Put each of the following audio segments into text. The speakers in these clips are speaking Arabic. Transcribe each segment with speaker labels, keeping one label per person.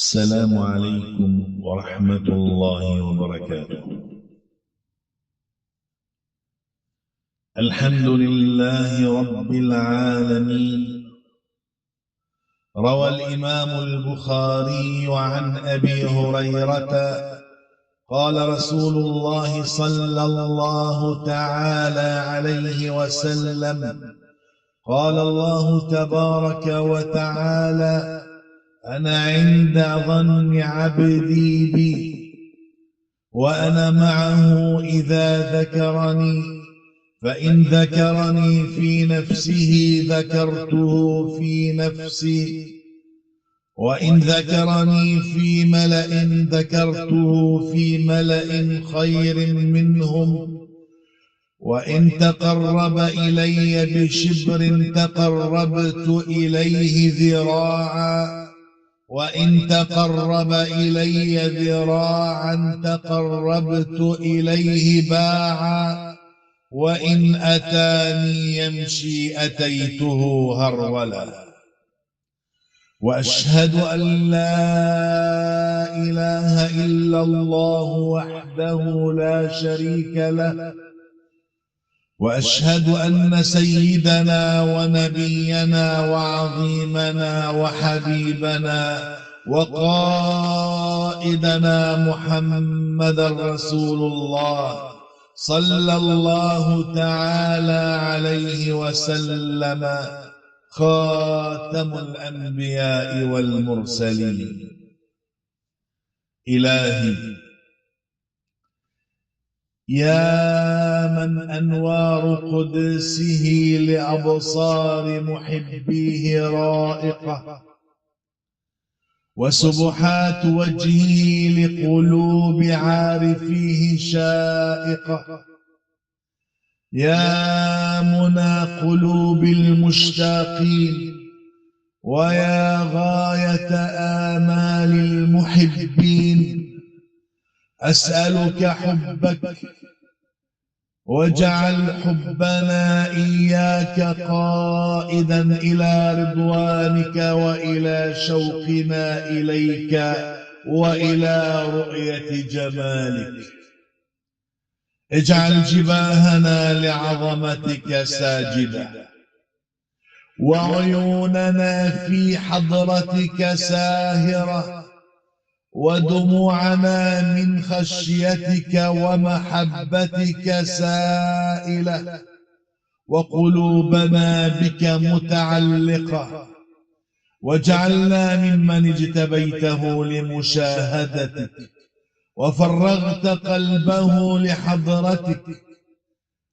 Speaker 1: السلام عليكم ورحمة الله وبركاته. الحمد لله رب العالمين. روى الإمام البخاري عن أبي هريرة قال رسول الله صلى الله تعالى عليه وسلم: قال الله تبارك وتعالى: أنا عند ظن عبدي بي وأنا معه إذا ذكرني، فإن ذكرني في نفسه ذكرته في نفسي، وإن ذكرني في ملأ ذكرته في ملأ خير منهم، وإن تقرب إلي بشبر تقربت إليه ذراعا، وإن تقرب إلي ذراعا تقربت إليه باعا، وإن أتاني يمشي أتيته هرولا. وأشهد أن لا إله إلا الله وحده لا شريك له، وأشهد أن سيدنا ونبينا وعظيمنا وحبيبنا وقائدنا محمد رسول الله صلى الله تعالى عليه وسلم، خاتم الأنبياء والمرسلين. إلهي، يا من أنوار قدسه لأبصار محبيه رائقة، وسبحات وجهه لقلوب عارفيه شائقة، يا منى قلوب المشتاقين، ويا غاية آمال المحبين، أسألك حبك، واجعل حبنا إياك قائدا إلى رضوانك وإلى شوقنا إليك وإلى رؤية جمالك. اجعل جباهنا لعظمتك ساجدة، وعيوننا في حضرتك ساهرة، ودموعنا من خشيتك ومحبتك سائلة، وقلوبنا بك متعلقة، واجعلنا ممن اجتبيته لمشاهدتك وفرغت قلبه لحضرتك،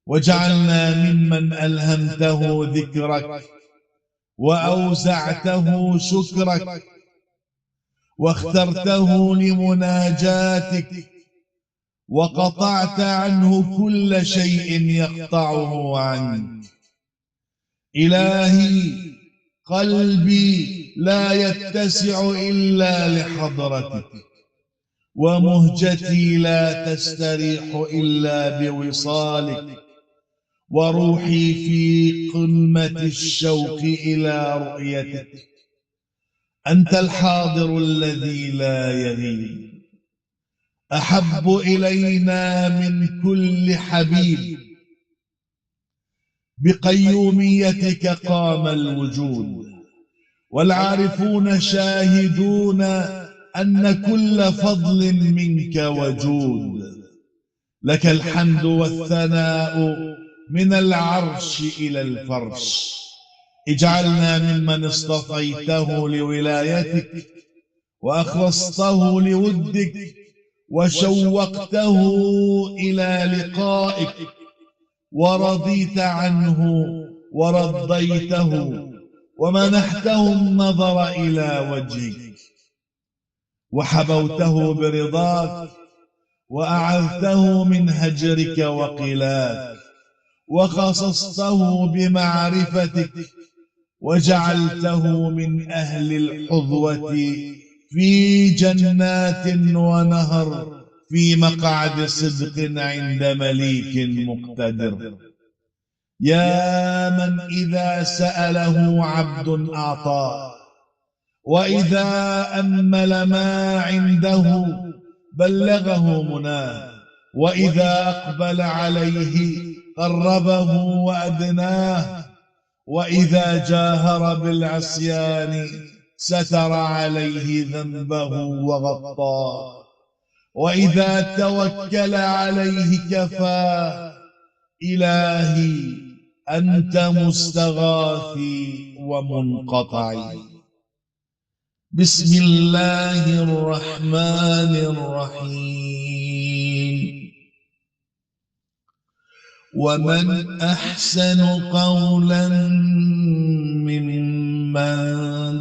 Speaker 1: واجعلنا ممن ألهمته ذكرك وأوزعته شكرك واخترته لمناجاتك، وقطعت عنه كل شيء يقطعه عنك. إلهي، قلبي لا يتسع إلا لحضرتك، ومهجتي لا تستريح إلا بوصالك، وروحي في قمة الشوق إلى رؤيتك. أنت الحاضر الذي لا يغيب، أحب إلينا من كل حبيب، بقيوميتك قام الوجود، والعارفون شاهدون أن كل فضل منك وجود. لك الحمد والثناء من العرش إلى الفرش. اجعلنا ممن اصطفيته لولايتك، وأخلصته لودك، وشوقته إلى لقائك، ورضيت عنه ورضيته، ومنحته النظر إلى وجهك، وحبوته برضاك، وأعذته من هجرك وقلاك، وخصصته بمعرفتك، وجعلته من أهل الحظوة في جنات ونهر، في مقعد صدق عند مليك مقتدر. يا من إذا سأله عبد أعطاه، وإذا أمل ما عنده بلغه مناه، وإذا أقبل عليه قربه وأدناه، وإذا جاهر بالعصيان ستر عليه ذنبه وغطاه، وإذا توكل عليه كفاه. إلهي أنت مستغاثي ومنقطعي. بسم الله الرحمن الرحيم. ومن أحسن قولا ممن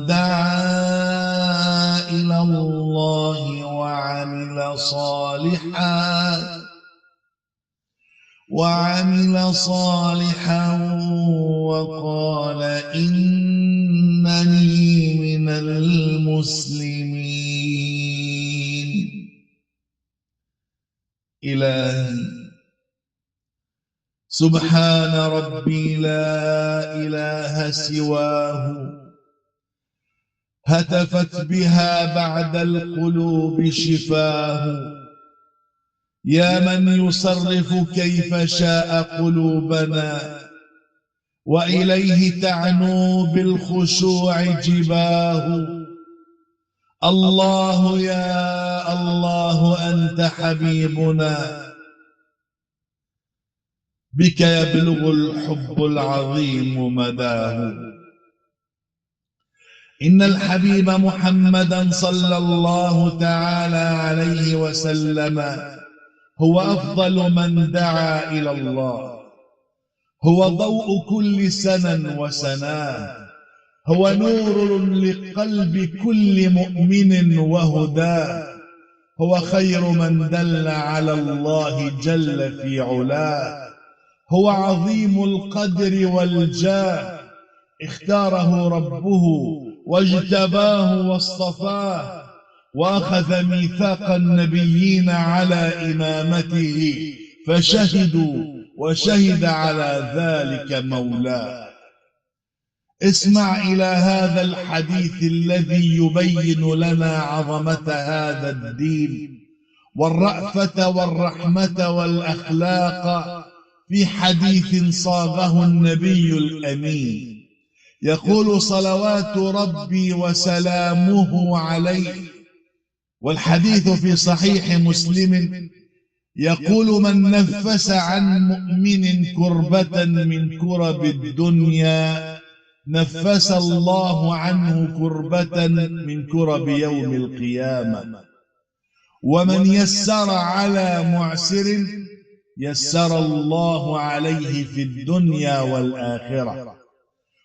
Speaker 1: دعا إلى الله وعمل صالحا وقال إنني من المسلمين. إلهي سبحان ربي لا إله سواه، هتفت بها بعد القلوب شفاه. يا من يصرف كيف شاء قلوبنا، وإليه تعنو بالخشوع جباه. الله يا الله أنت حبيبنا، بك يبلغ الحب العظيم مداه. إن الحبيب محمدا صلى الله تعالى عليه وسلم هو أفضل من دعا إلى الله، هو ضوء كل سنى وسناه، هو نور لقلب كل مؤمن وهداه، هو خير من دل على الله جل في علاه، هو عظيم القدر والجاه، اختاره ربه واجتباه واصطفاه، وأخذ ميثاق النبيين على إمامته فشهدوا، وشهد على ذلك مولاه. اسمع إلى هذا الحديث الذي يبين لنا عظمة هذا الدين والرأفة والرحمة والأخلاق، في حديث صاغه النبي الأمين. يقول صلوات ربي وسلامه عليه، والحديث في صحيح مسلم، يقول من نفس عن مؤمن كربة من كرب الدنيا نفس الله عنه كربة من كرب يوم القيامة. ومن يسر على معسر يسر الله عليه في الدنيا والآخرة.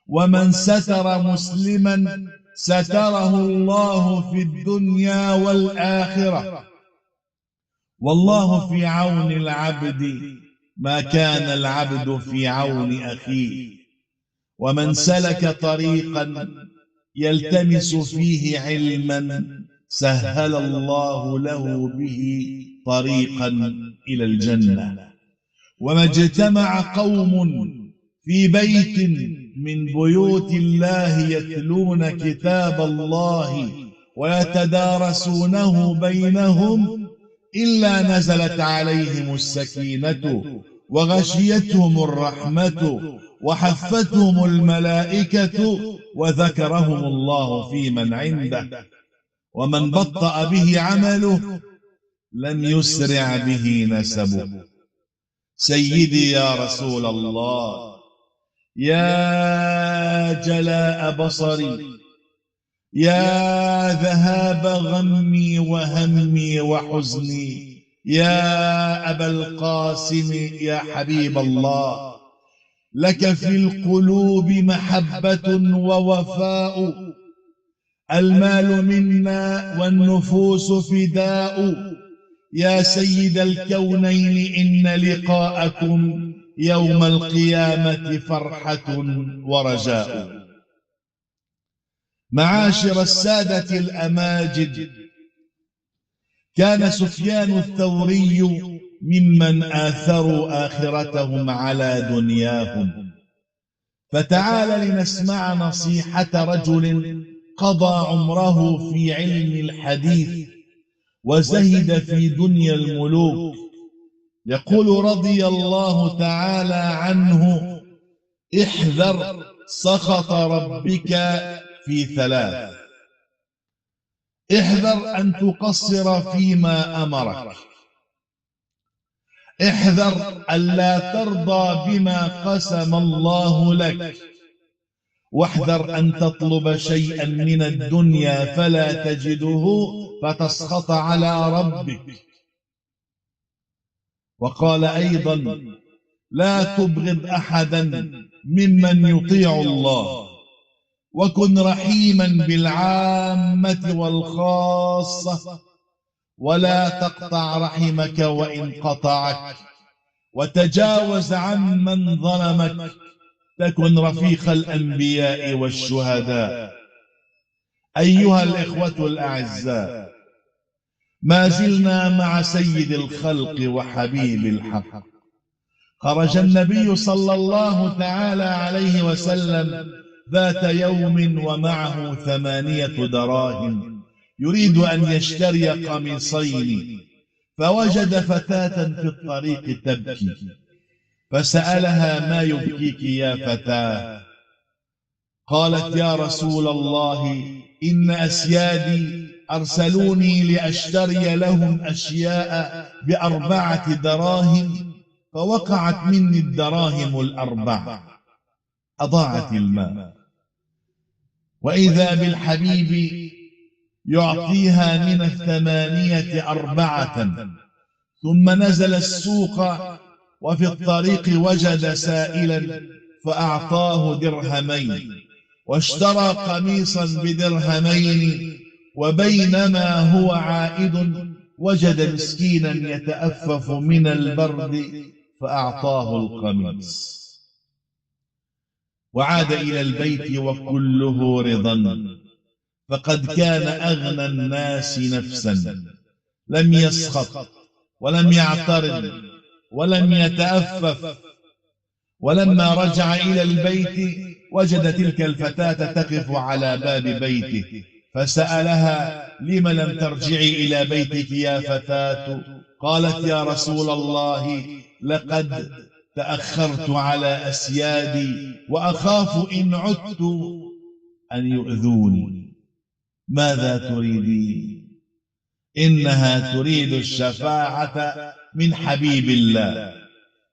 Speaker 1: ومن ستر مسلما ستره الله في الدنيا والآخرة. والله في عون العبد ما كان العبد في عون أخيه. ومن سلك طريقا يلتمس فيه علما سهل الله له به طريقا إلى الجنة. وما اجتمع قوم في بيت من بيوت الله يتلون كتاب الله ويتدارسونه بينهم إلا نزلت عليهم السكينة وغشيتهم الرحمة وحفتهم الملائكة وذكرهم الله في من عنده. ومن بطأ به عمله لم يسرع به نسبه. سيدي يا رسول الله، يا جلاء بصري، يا ذهاب غمي وهمي وحزني، يا أبا القاسم يا حبيب الله، لك في القلوب محبة ووفاء، المال منا والنفوس فداء. يا سيد الكونين إن لقاءكم يوم القيامة فرحة ورجاء. معاشر السادة الأماجد، كان سفيان الثوري ممن آثروا آخرتهم على دنياهم. فتعال لنسمع نصيحة رجل قضى عمره في علم الحديث وزهد في دنيا الملوك، يقول رضي الله تعالى عنه: احذر سخط ربك في ثلاث: احذر أن تقصر فيما أمرك، احذر ألا ترضى بما قسم الله لك، واحذر أن تطلب شيئا من الدنيا فلا تجده فتسخط على ربك. وقال أيضا: لا تبغض أحدا ممن يطيع الله، وكن رحيما بالعامة والخاصة، ولا تقطع رحمك وإن قطعك، وتجاوز عمن ظلمك، تكن رفيق الأنبياء والشهداء. أيها الإخوة الأعزاء، ما زلنا مع سيد الخلق وحبيب الحق. خرج النبي صلى الله تعالى عليه وسلم ذات يوم ومعه 8 دراهم، يريد أن يشتري قميصين، فوجد فتاة في الطريق تبكي، فسألها: ما يبكيك يا فتاة؟ قالت: يا رسول الله، إن أسيادي أرسلوني لأشتري لهم أشياء ب4 دراهم، فوقعت مني الدراهم 4، أضاعت المال. وإذا بالحبيب يعطيها من 8 4، ثم نزل السوق، وفي الطريق وجد سائلا فأعطاه 2 واشترى قميصا ب2، وبينما هو عائد وجد مسكينا يتأفف من البرد فأعطاه القميص، وعاد إلى البيت وكله رضا، فقد كان أغنى الناس نفسا، لم يسخط ولم يعترض ولم يتأفف. ولما رجع إلى البيت وجد تلك الفتاة تقف على باب بيته، فسألها: لم لم ترجعي إلى بيتك يا فتاة؟ قالت: يا رسول الله، لقد تأخرت على أسيادي، وأخاف إن عدت أن يؤذوني. ماذا تريدين؟ إنها تريد الشفاعة من حبيب الله،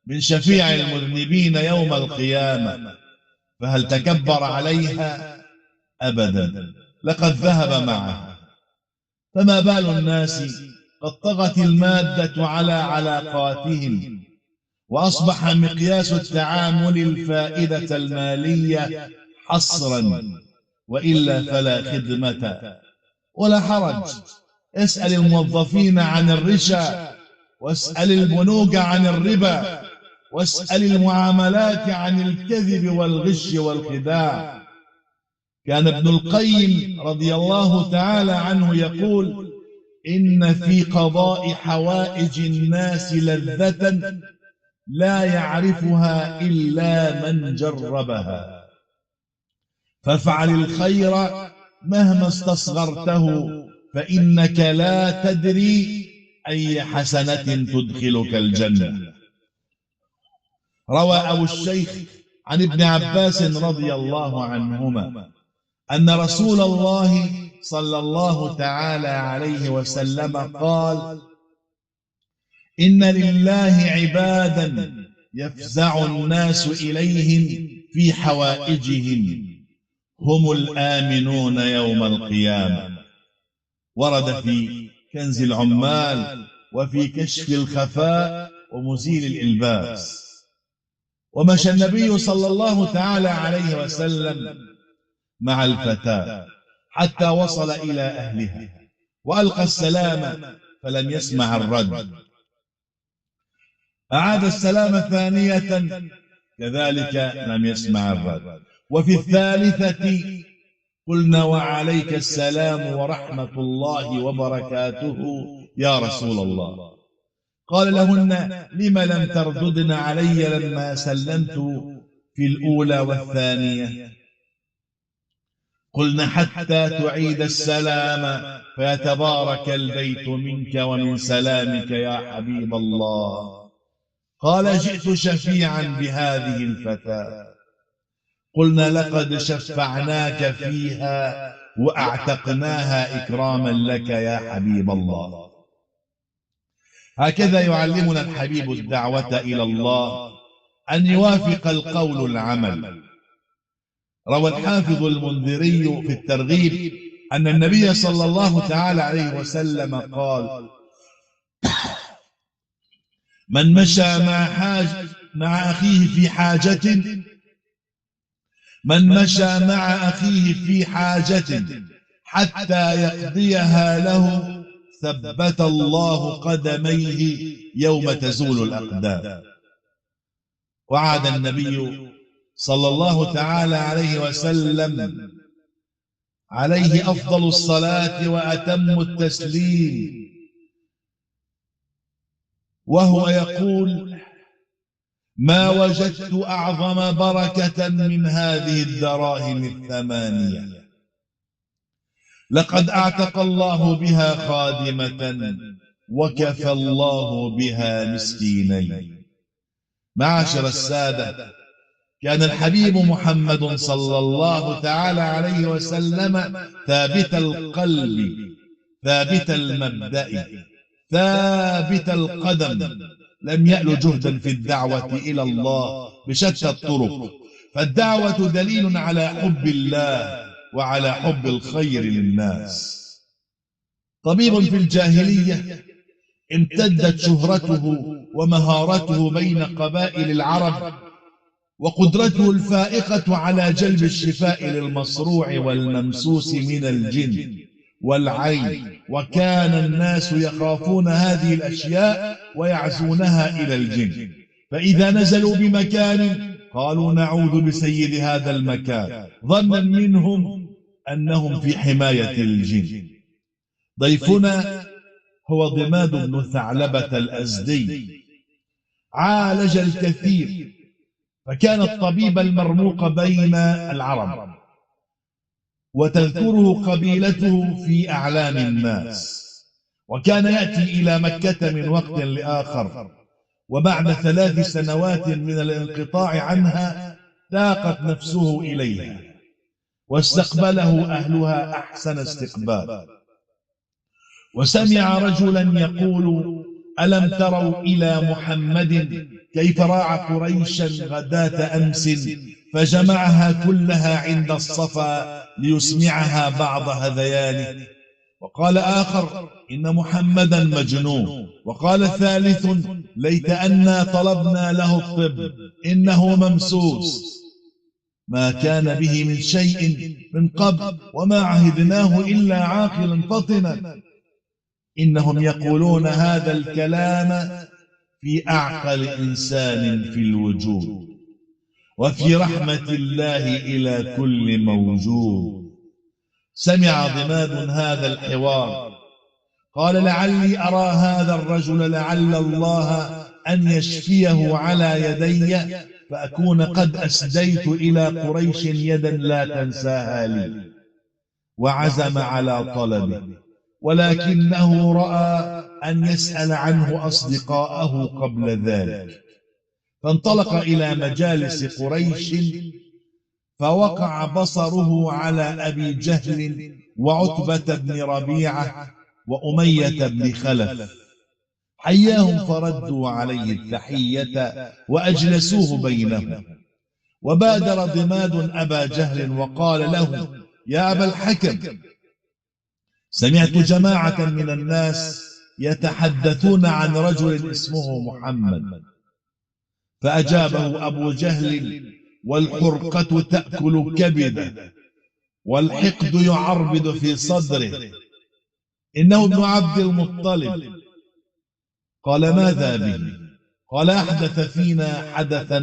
Speaker 1: من شفيع المذنبين يوم القيامة، فهل تكبر عليها؟ أبدا، لقد ذهب معها. فما بال الناس قد طغت المادة على علاقاتهم، وأصبح مقياس التعامل الفائدة المالية حصرا، وإلا فلا خدمة ولا حرج. اسأل الموظفين عن الرشا، واسأل البنوك عن الربا، واسأل المعاملات عن الكذب والغش والخداع. كان ابن القيم رضي الله تعالى عنه يقول: إن في قضاء حوائج الناس لذة لا يعرفها إلا من جربها، فافعل الخير مهما استصغرته، فإنك لا تدري أي حسنة تدخلك الجنة. روى أبو الشيخ عن ابن عباس رضي الله عنهما أن رسول الله صلى الله تعالى عليه وسلم قال: إن لله عبادا يفزع الناس إليهم في حوائجهم، هم الآمنون يوم القيامة. ورد في كنز العمال وفي كشف الخفاء ومزيل الإلباس. ومشى النبي صلى الله تعالى عليه وسلم مع الفتاة حتى وصل إلى أهلها، وألقى السلام فلم يسمع الرد، أعاد السلام 2، كذلك لم يسمع الرد، وفي الثالثة قلنا: وعليك السلام ورحمة الله وبركاته يا رسول الله. قال لهن: لم لم ترددن علي لما سلمت في الأولى والثانية؟ قلنا حتى تعيد السلام فيتبارك البيت منك ومن سلامك يا حبيب الله. قال جئت شفيعا بهذه الفتاة. قلنا لقد شفعناك فيها وأعتقناها إكراما لك يا حبيب الله. هكذا يعلمنا الحبيب الدعوة إلى الله، أن يوافق القول العمل. روى الحافظ المنذري في الترغيب أن النبي صلى الله تعالى عليه وسلم قال: من مشى مع أخيه في حاجة حتى يقضيها له ثبت الله قدميه يوم تزول الأقدام. وعد النبي صلى الله تعالى عليه وسلم عليه أفضل الصلاة وأتم التسليم وهو يقول: ما وجدت أعظم بركة من هذه الدراهم الثمانية، لقد أعتق الله بها خادمة وكفى الله بها مسكينين. معاشر السادة، كان الحبيب محمد صلى الله تعالى عليه وسلم ثابت القلب ثابت المبدأ ثابت القدم، لم يأل جهدا في الدعوة إلى الله بشتى الطرق، فالدعوة دليل على حب الله وعلى حب الخير للناس. طبيب في الجاهلية امتدت شهرته ومهارته بين قبائل العرب، وقدرته الفائقة على جلب الشفاء للمصروع والممسوس من الجن والعين، وكان الناس يخافون هذه الأشياء ويعزونها إلى الجن، فإذا نزلوا بمكان قالوا: نعوذ بسيد هذا المكان، ظنا منهم أنهم في حماية الجن. ضيفنا هو ضماد بن ثعلبة الأزدي، عالج الكثير، فكان الطبيب المرموق بين العرب، وتذكره قبيلته في أعلام الناس، وكان يأتي إلى مكة من وقت لآخر، وبعد 3 سنوات من الانقطاع عنها ضاقت نفسه إليها، واستقبله أهلها أحسن استقبال. وسمع رجلا يقول: ألم تروا إلى محمد كيف راعى قريشا غداة أمس فجمعها كلها عند الصفا ليسمعها بعض هذيانه؟ وقال آخر: إن محمدا مجنون. وقال ثالث: ليت أنا طلبنا له الطب، إنه ممسوس، ما كان به من شيء من قبل، وما عهدناه إلا عاقلا فطنا. إنهم يقولون هذا الكلام في أعقل إنسان في الوجود، وفي رحمة الله إلى كل موجود. سمع ضماد هذا الحوار، قال: لعلي أرى هذا الرجل، لعل الله أن يشفيه على يدي، فأكون قد أسديت إلى قريش يدا لا تنساها لي. وعزم على طلبه، ولكنه رأى أن يسأل عنه أصدقاءه قبل ذلك، فانطلق إلى مجالس قريش، فوقع بصره على أبي جهل وعتبة بن ربيعة وأمية بن خلف، حياهم فردوا عليه التحية وأجلسوه بينهم. وبادر ضماد أبا جهل وقال له: يا أبا الحكم، سمعت جماعة من الناس يتحدثون عن رجل اسمه محمد. فأجابه أبو جهل: والحرقة تأكل كبده، والحقد يعربد في صدره، إنه ابن عبد المطلب. قال: ماذا به؟ قال: أحدث فينا حدثا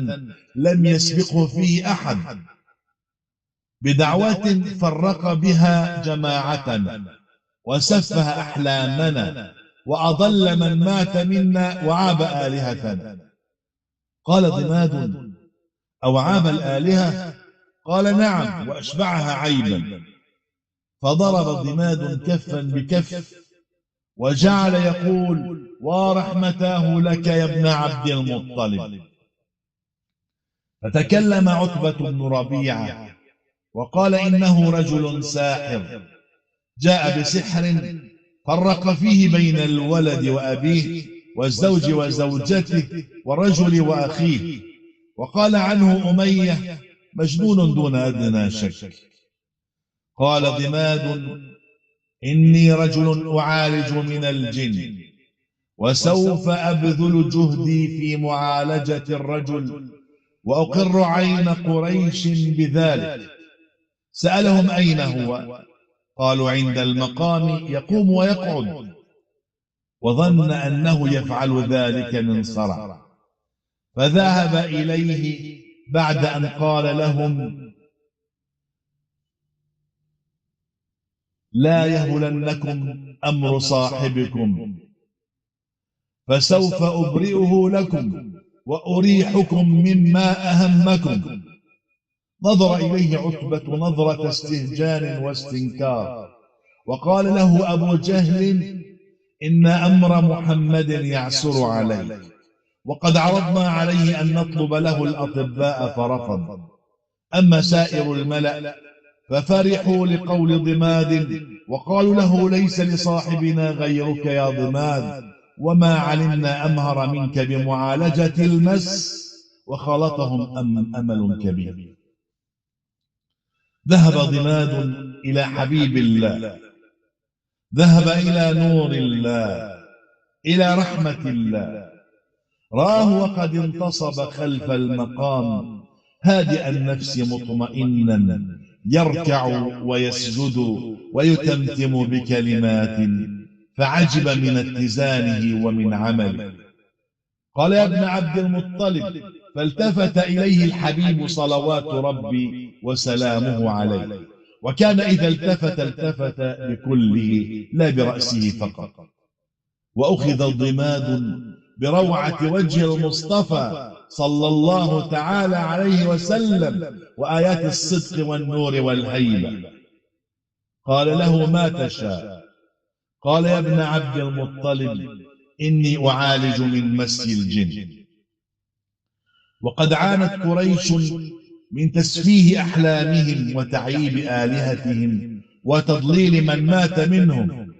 Speaker 1: لم يسبقه فيه أحد، بدعوة فرق بها جماعتنا وسفه أحلامنا وأضل من مات منا وعاب آلهتنا. قال ضماد: أو عاب الآلهة؟ قال: نعم، وأشبعها عيبا. فضرب ضماد كفا بكف وجعل يقول: ورحمتاه لك يا ابن عبد المطلب. فتكلم عتبة بن ربيعة وقال: إنه رجل ساحر جاء بسحر فرق فيه بين الولد وأبيه والزوج وزوجته والرجل وأخيه، وقال عنه أمية: مجنون دون أدنى شك. قال ضماد: إني رجل أعالج من الجن، وسوف أبذل جهدي في معالجة الرجل وأقر عين قريش بذلك. سألهم: أين هو؟ قالوا: عند المقام يقوم ويقعد. وظن أنه يفعل ذلك من صرع، فذهب إليه بعد أن قال لهم: لا يهلنكم أمر صاحبكم، فسوف أبرئه لكم وأريحكم مما أهمكم. نظر إليه عتبة نظرة استهجان واستنكار، وقال له أبو جهل: إن أمر محمد يعسر عليك، وقد عرضنا عليه أن نطلب له الأطباء فرفض. أما سائر الملأ ففرحوا لقول ضماد، وقالوا له: ليس لصاحبنا غيرك يا ضماد، وما علمنا أمهر منك بمعالجة المس. وخلطهم أمل كبير. ذهب ضماد إلى حبيب الله، ذهب إلى نور الله، إلى رحمة الله. راه وقد انتصب خلف المقام هادئ النفس مطمئنا، يركع ويسجد ويتمتم بكلمات، فعجب من اتزانه ومن عمله. قال: يا ابن عبد المطلب. فالتفت إليه الحبيب صلوات ربي وسلامه عليه، وكان إذا التفت بكله لا برأسه فقط. وأخذ ضماد بروعة وجه المصطفى صلى الله تعالى عليه وسلم وآيات الصدق والنور والهيبة. قال له: ما تشاء؟ قال: يا ابن عبد المطلب، إني أعالج من مس الجن، وقد عانت قريش من تسفيه أحلامهم وتعييب آلهتهم وتضليل من مات منهم.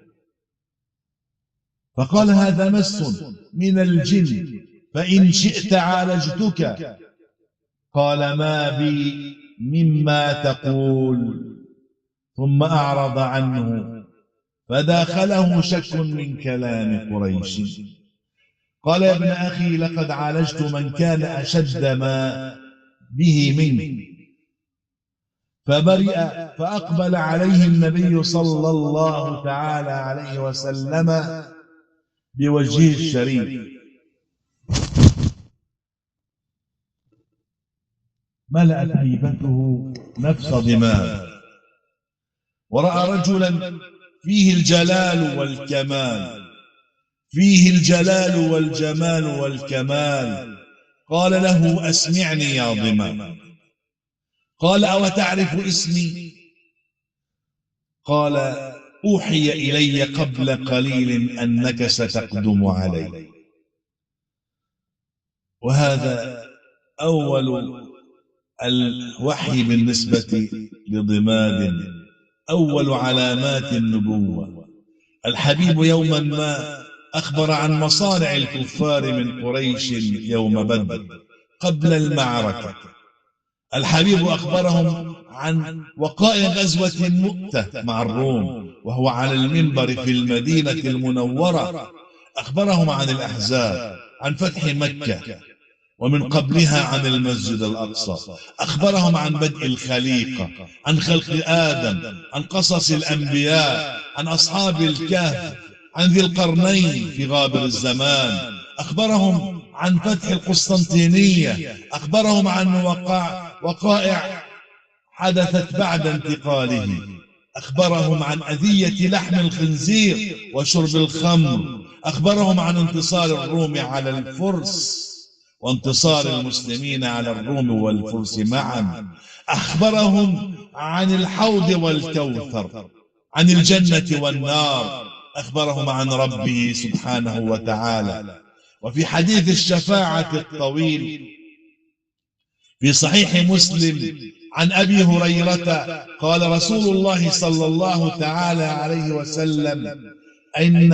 Speaker 1: فقال: هذا مس من الجن، فإن شئت عالجتك. قال: ما بي مما تقول. ثم أعرض عنه، فداخله شك من كلام قريش. قال: يا ابن أخي، لقد عالجت من كان أشد ما به منك. فبرئ، فأقبل عليه النبي صلى الله تعالى عليه وسلم بوجهه الشريف، ملأت هيبته نفس ضماد، ورأى رجلا فيه الجلال والكمال، فيه الجلال والجمال والكمال. قال له: أسمعني يا ضماد. قال: أو تعرف اسمي؟ قال: أوحي إلي قبل قليل أنك ستقدم علي. وهذا أول الوحي بالنسبة لضماد، أول علامات النبوة. الحبيب يوما ما أخبر عن مصارع الكفار من قريش يوم بدر قبل المعركة. الحبيب أخبرهم عن وقائع غزوة مؤتة مع الروم وهو على المنبر في المدينة المنورة. أخبرهم عن الأحزاب، عن فتح مكة، ومن قبلها عن المسجد الأقصى. أخبرهم عن بدء الخليقة، عن خلق آدم، عن قصص الأنبياء، عن أصحاب الكهف، عن ذي القرنين في غابر الزمان. أخبرهم عن فتح القسطنطينية. أخبرهم عن وقائع حدثت بعد انتقاله. أخبرهم عن أذية لحم الخنزير وشرب الخمر. أخبرهم عن انتصار الروم على الفرس وانتصار المسلمين على الروم والفرس معا. أخبرهم عن الحوض والكوثر. عن الجنة والنار، أخبرهم عن ربه سبحانه وتعالى. وفي حديث الشفاعة الطويل في صحيح مسلم عن أبي هريرة قال رسول الله صلى الله تعالى عليه وسلم: إن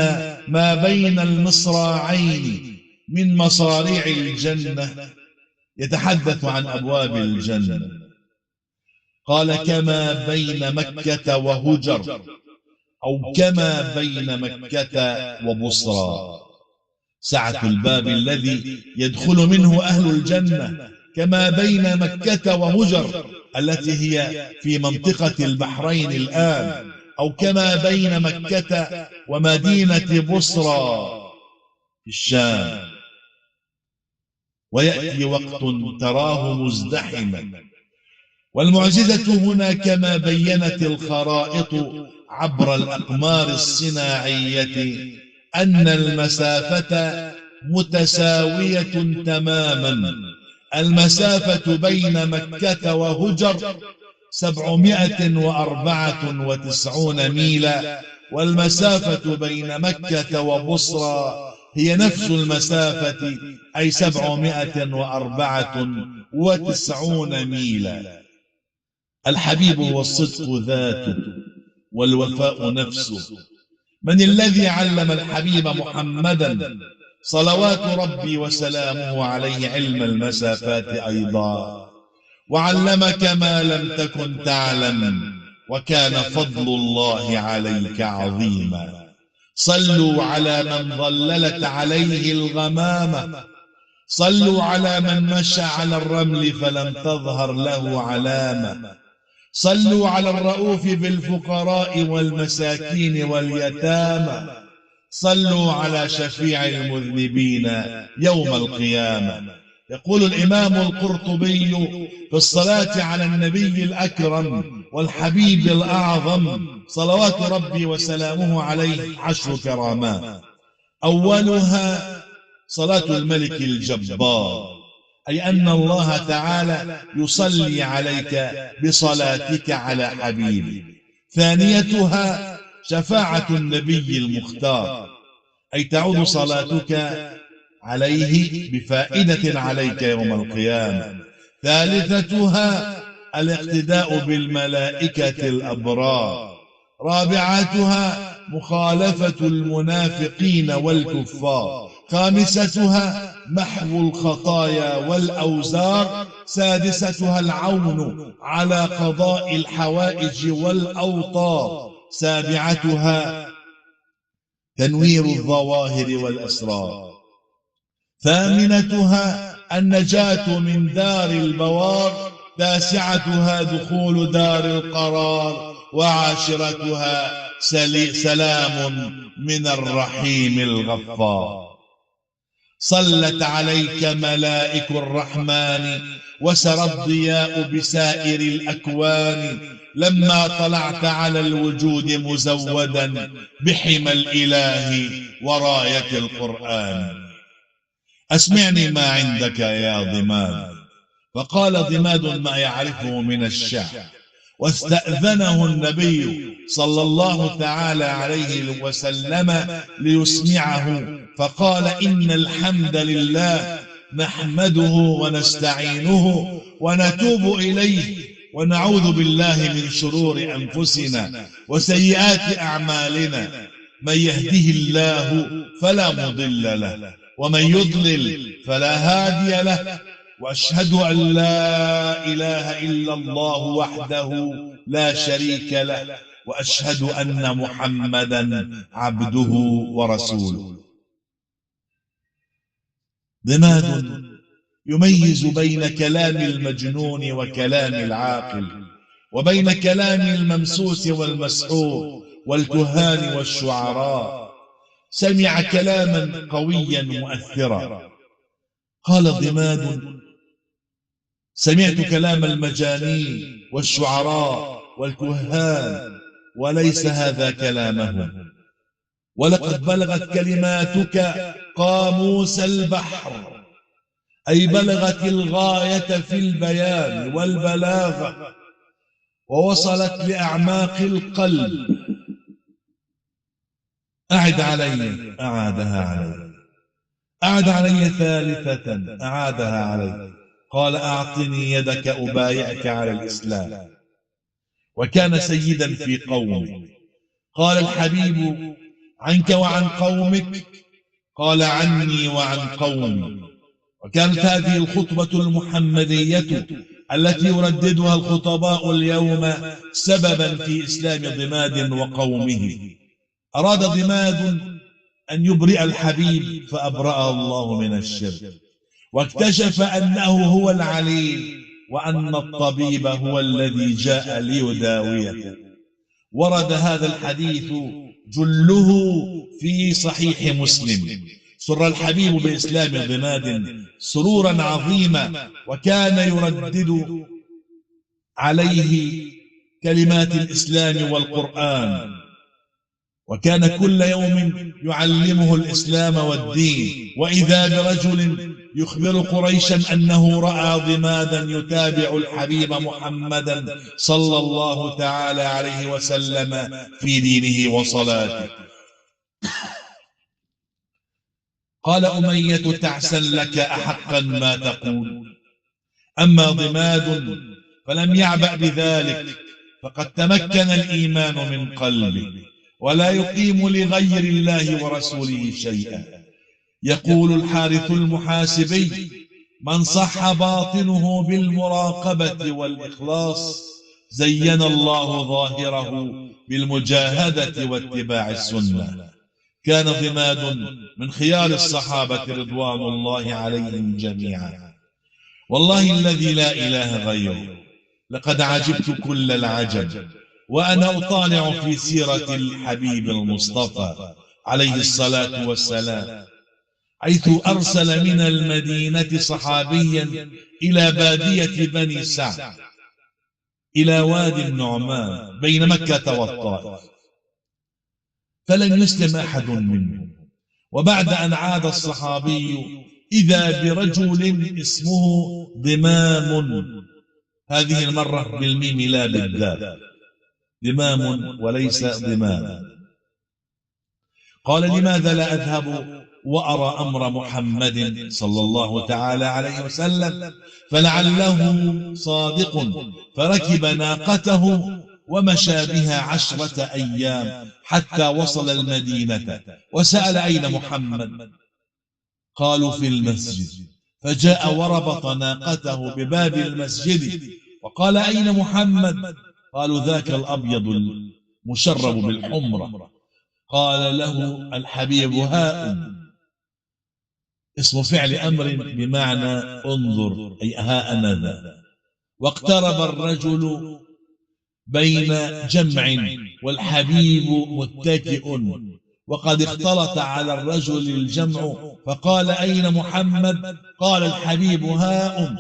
Speaker 1: ما بين المصراعين من مصاريع الجنة، يتحدث عن أبواب الجنة، قال: كما بين مكة وهجر، أو كما بين مكة وبصرى. سعة الباب الذي يدخل منه أهل الجنة كما بين مكة وهجر التي هي في منطقة البحرين الآن، أو كما بين مكة ومدينة بصرى في الشام. ويأتي وقت تراه مزدحما. والمعجزة هنا كما بينت الخرائط عبر الأقمار الصناعية أن المسافة متساوية تماما. المسافة بين مكة وهجر 794 ميلا، والمسافة بين مكة وبصرى هي نفس المسافة، أي 794 ميلا. الحبيب هو الصدق ذاته والوفاء نفسه. من الذي علم الحبيب محمدا صلوات ربي وسلامه عليه علم المسافات أيضا؟ وعلمك ما لم تكن تعلم، وكان فضل الله عليك عظيما. صلوا على من ظللت عليه الغمامة، صلوا على من مشى على الرمل فلم تظهر له علامة، صلوا على الرؤوف بالفقراء والمساكين واليتامى، صلوا على شفيع المذنبين يوم القيامة. يقول الإمام القرطبي في الصلاة على النبي الأكرم والحبيب الأعظم صلوات ربي وسلامه عليه 10 كرامات. أولها صلاة الملك الجبار، أي أن الله تعالى يصلي عليك بصلاتك على حبيبه. ثانيتها شفاعة النبي المختار، أي تعود صلاتك عليه بفائدة عليك يوم القيامة. ثالثتها الاقتداء بالملائكة الأبرار. رابعتها مخالفة المنافقين والكفار. خامستها محو الخطايا والأوزار. سادستها العون على قضاء الحوائج والأوطار. سابعتها تنوير الظواهر والأسرار. ثامنتها النجاة من دار البوار. تاسعتها دخول دار القرار. وعاشرتها سلام من الرحيم الغفار. صلت عليك ملائك الرحمن، وسرى الضياء بسائر الأكوان، لما طلعت على الوجود مزودا بحمى الإله وراية القرآن. أسمعني ما عندك يا ضماد. فقال ضماد ما يعرفه من الشعر. واستأذنه النبي صلى الله تعالى عليه وسلم ليسمعه، فقال: إن الحمد لله نحمده ونستعينه ونتوب إليه، ونعوذ بالله من شرور أنفسنا وسيئات أعمالنا. من يهده الله فلا مضل له، ومن يضلل فلا هادي له. وأشهد أن لا إله إلا الله وحده لا شريك له، وأشهد أن محمدا عبده ورسوله. ضماد يميز بين كلام المجنون وكلام العاقل، وبين كلام الممسوس والمسحور والكهان والشعراء. سمع كلاما قويا مؤثرا. قال ضماد: سمعت كلام المجانين والشعراء والكهان، وليس هذا كلامهم، ولقد بلغت كلماتك قاموس البحر، أي بلغت الغاية في البيان والبلاغة، ووصلت لأعماق القلب، أعد علي، أعادها علي. أعد علي ثالثة، أعادها علي. قال أعطني يدك أبايعك على الإسلام. وكان سيدا في قومه. قال الحبيب: عنك وعن قومك؟ قال: عني وعن قومي. وكانت هذه الخطبة المحمدية التي يرددها الخطباء اليوم سببا في إسلام ضماد وقومه. أراد ضماد أن يبرئ الحبيب فأبرأه الله من الشرك، واكتشف أنه هو العليل، وأن الطبيب هو الذي جاء ليداويه. ورد هذا الحديث جله في صحيح مسلم. سر الحبيب بإسلام ضماد سرورا عظيما، وكان يردد عليه كلمات الإسلام والقرآن، وكان كل يوم يعلمه الإسلام والدين. وإذا برجل يخبر قريشا أنه رأى ضمادا يتابع الحبيب محمدا صلى الله تعالى عليه وسلم في دينه وصلاته. قال أمية: تعسا لك، أحقا ما تقول؟ أما ضماد فلم يعبأ بذلك، فقد تمكن الإيمان من قلبه، ولا يقيم لغير الله ورسوله شيئا. يقول الحارث المحاسبي: من صح باطنه بالمراقبة والإخلاص زين الله ظاهره بالمجاهدة واتباع السنة. كان ضماد من خيار الصحابة رضوان الله عليهم جميعا. والله الذي لا إله غيره، لقد عجبت كل العجب وأنا أطالع في سيرة الحبيب المصطفى عليه الصلاة والسلام، حيث أرسل من المدينة صحابيا إلى بادية بني سعد، إلى وادي النعمان بين مكة والطائف، فلم يسلم أحد منهم. وبعد أن عاد الصحابي إذا برجل اسمه ضمام، هذه المرة بالميم لا بالدال، ضمام وليس ضمام. قال: لماذا لا أذهب وأرى أمر محمد صلى الله تعالى عليه وسلم، فلعله صادق. فركب ناقته ومشى بها 10 أيام حتى وصل المدينة، وسأل: أين محمد؟ قالوا: في المسجد. فجاء وربط ناقته بباب المسجد وقال: أين محمد؟ قالوا: ذاك الأبيض المشرب بالحمرة. قال له الحبيب: هاء، اسم فعل أمر بمعنى انظر، أي ها أنا ذا. واقترب الرجل بين جمع والحبيب متكئ، وقد اختلط على الرجل الجمع، فقال: أين محمد؟ قال الحبيب: هاء.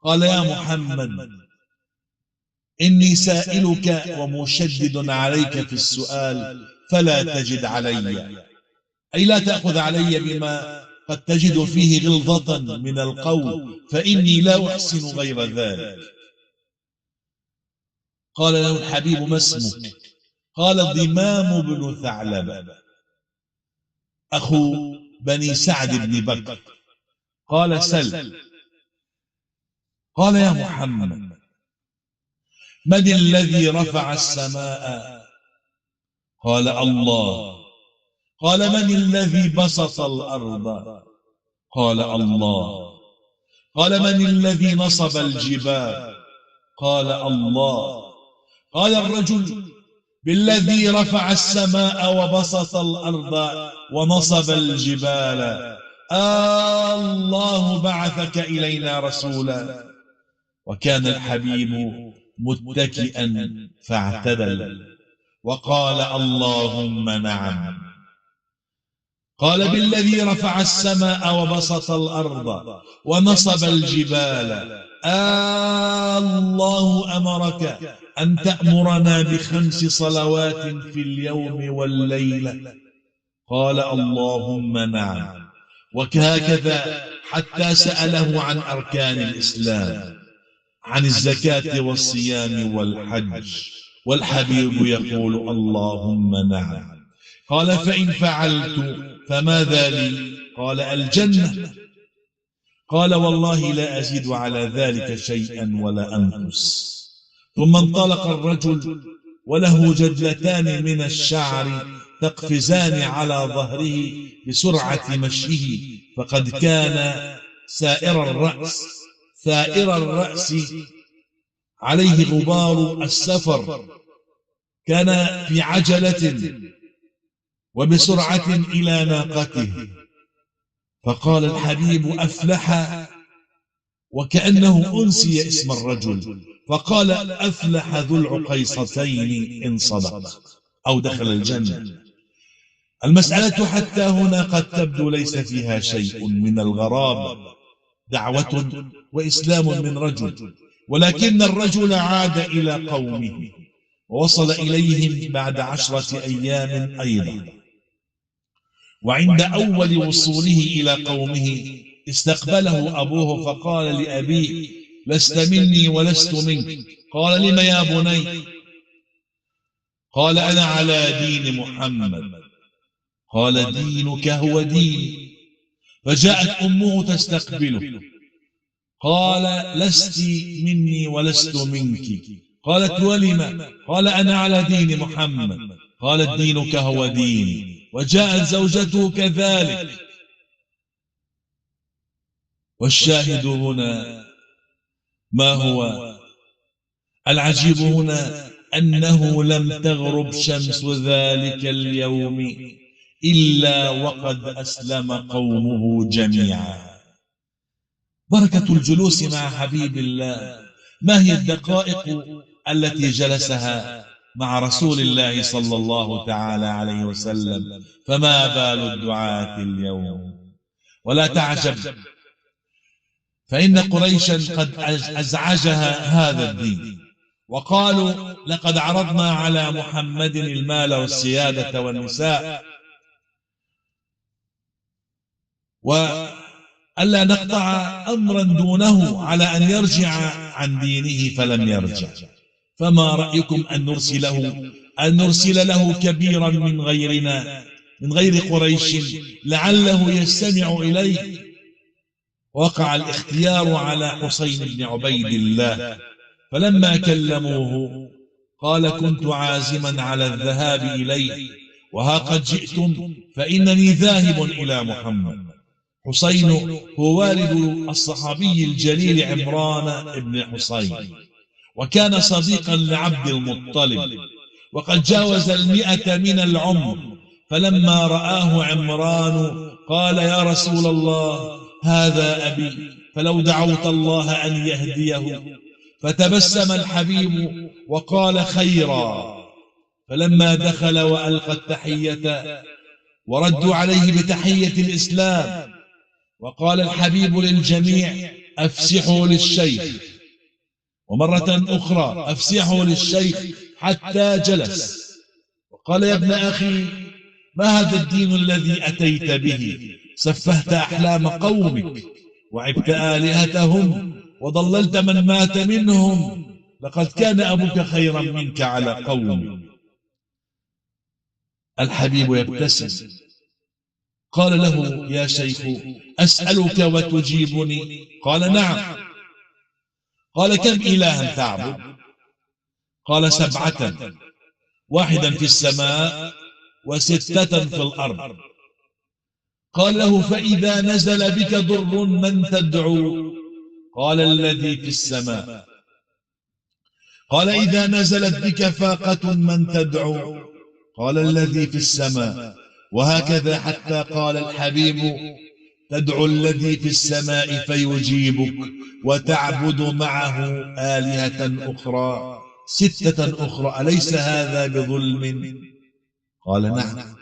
Speaker 1: قال: يا محمد، إني سائلك ومشدد عليك في السؤال فلا تجد علي، أي لا تأخذ علي بما قد تجد فيه غلظة من القول، فإني لا أحسن غير ذلك. قال له الحبيب: ما اسمك؟ قال: ضمام بن ثعلبة، أخو بني سعد بن بكر. قال: سل. قال: يا محمد، من الذي رفع السماء؟ قال: الله. قال: من الذي بسط الأرض؟ قال: الله. قال: من الذي نصب الجبال؟ قال: الله. قال الرجل: بالذي رفع السماء وبسط الأرض ونصب الجبال، الله بعثك إلينا رسولا. وكان الحبيب متكئا فاعتدل وقال: اللهم نعم. قال: بالذي رفع السماء وبسط الأرض ونصب الجبال، الله أمرك أن تأمرنا ب5 صلوات في اليوم والليلة؟ قال: اللهم نعم. وهكذا حتى سأله عن أركان الإسلام، عن الزكاة والصيام والحج، والحبيب يقول: اللهم نعم. قال: فإن فعلت فماذا لي؟ قال: الجنة. قال: والله لا أزيد على ذلك شيئا ولا أنقص. ثم انطلق الرجل وله جدلتان من الشعر تقفزان على ظهره بسرعة مشيه، فقد كان ثائر الرأس عليه غبار السفر، كان في عجلة وبسرعة إلى ناقته. فقال الحبيب: أفلح، وكأنه أنسي اسم الرجل، فقال: أفلح ذو العقيصتين إن صدق أو دخل الجنة. المسألة حتى هنا قد تبدو ليس فيها شيء من الغرابة، دعوة وإسلام من رجل، ولكن الرجل عاد إلى قومه ووصل إليهم بعد 10 أيام أيضا. وعند أول وصوله إلى قومه استقبله أبوه فقال لأبيه: لست مني ولست منك. قال: لم يا بني؟ قال: أنا على دين محمد. قال: دينك هو ديني. فجاءت أمه تستقبله، قال: لست مني ولست منك. قالت: ولم؟ قال: أنا على دين محمد. قالت: دينك هو ديني. وجاءت زوجته كذلك. والشاهد هنا ما هو العجيب هنا؟ أنه لم تغرب شمس ذلك اليوم إلا وقد أسلم قومه جميعا. بركة الجلوس مع حبيب الله. ما هي الدقائق التي جلسها مع رسول الله صلى الله تعالى عليه وسلم؟ فما بال الدعاة اليوم؟ ولا تعجب، فإن قريشا قد أزعجها هذا الدين، وقالوا: لقد عرضنا على محمد المال والسيادة والنساء، وألا نقطع أمرا دونه على أن يرجع عن دينه فلم يرجع. فما رأيكم أن نرسل له كبيرا من غيرنا، من غير قريش، لعله يستمع إليه؟ وقع الاختيار على حسين بن عبيد الله، فلما كلموه قال: كنت عازما على الذهاب إليه، وها قد جئتم، فإنني ذاهب إلى محمد. حسين هو والد الصحابي الجليل عمران بن حسين، وكان صديقا لعبد المطلب، وقد جاوز 100 من العمر. فلما رآه عمران قال: يا رسول الله، هذا أبي، فلو دعوت الله أن يهديه. فتبسم الحبيب وقال: خيرا. فلما دخل وألقى التحية وردوا عليه بتحية الإسلام، وقال الحبيب للجميع: أفسحوا للشيخ. ومرة أخرى: أفسحوا للشيخ، حتى جلس. وقال: يا ابن أخي، ما هذا الدين الذي أتيت به؟ سفهت أحلام قومك وعبت آلهتهم وضللت من مات منهم. لقد كان أبوك خيرا منك على قومك. الحبيب يبتسم، قال له: يا شيخ، أسألك وتجيبني؟ قال: نعم. قال: كم إلها تعبد؟ قال: 7، 1 في السماء و6 في الأرض. قال له: فإذا نزل بك ضر من تدعو؟ قال: الذي في السماء. قال: إذا نزلت بك فاقة من تدعو؟ قال: الذي في السماء. وهكذا حتى قال الحبيب: تدعو الذي في السماء فيجيبك، وتعبد معه آلهة أخرى 6 أخرى، أليس هذا بظلم؟ قال: نعم.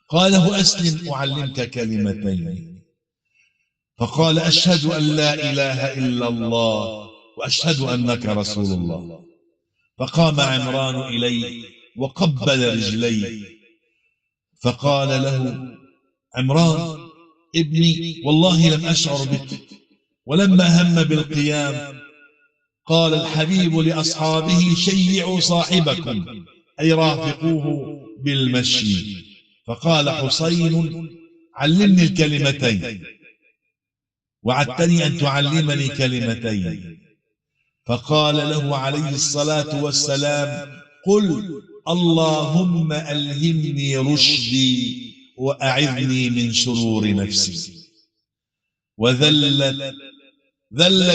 Speaker 1: قال له: أسلم أعلمك كلمتين. فقال: أشهد أن لا إله إلا الله وأشهد أنك رسول الله. فقام عمران إليه وقبل رجليه، فقال له عمران: ابني، والله لم أشعر بك. ولما هم بالقيام قال الحبيب لأصحابه: شيعوا صاحبكم، أي رافقوه بالمشي. فقال حسين: علمني الكلمتين، وعدتني أن تعلمني كلمتين. فقال له عليه الصلاة والسلام: قل اللهم ألهمني رشدي وأعذني من شرور نفسي. وذل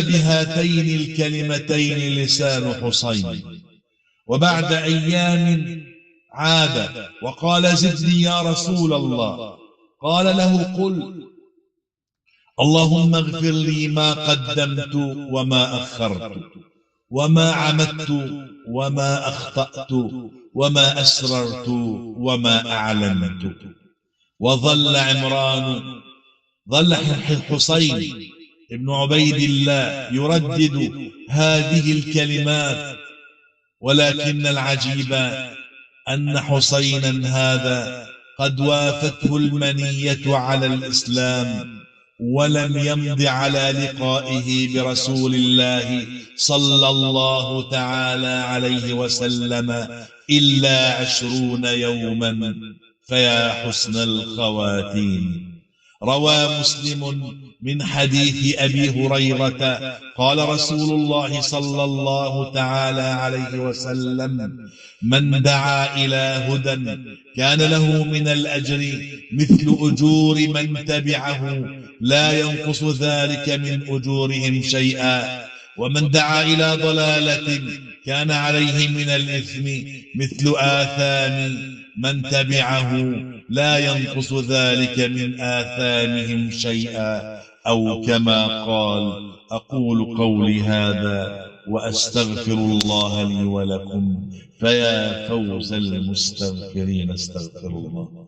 Speaker 1: بهاتين الكلمتين لسان حسين. وبعد أيام عاد وقال: زدني يا رسول الله. قال له: قل اللهم اغفر لي ما قدمت وما أخرت وما عمدت وما أخطأت وما أسررت وما أعلنت. وظل حسين ابن عبيد الله يردد هذه الكلمات، ولكن العجيب أن حسينا هذا قد وافته المنية على الإسلام، ولم يمض على لقائه برسول الله صلى الله تعالى عليه وسلم إلا 20 يوما، فيا حسن الخواتيم. روى مسلم من حديث أبي هريرة قال رسول الله صلى الله تعالى عليه وسلم: من دعا إلى هدى كان له من الأجر مثل أجور من تبعه لا ينقص ذلك من أجورهم شيئا، ومن دعا إلى ضلالة كان عليه من الإثم مثل آثام من تبعه لا ينقص ذلك من آثامهم شيئا، أو كما قال. أقول قولي هذا وأستغفر الله لي ولكم، فيا فوز المستغفرين. استغفر الله.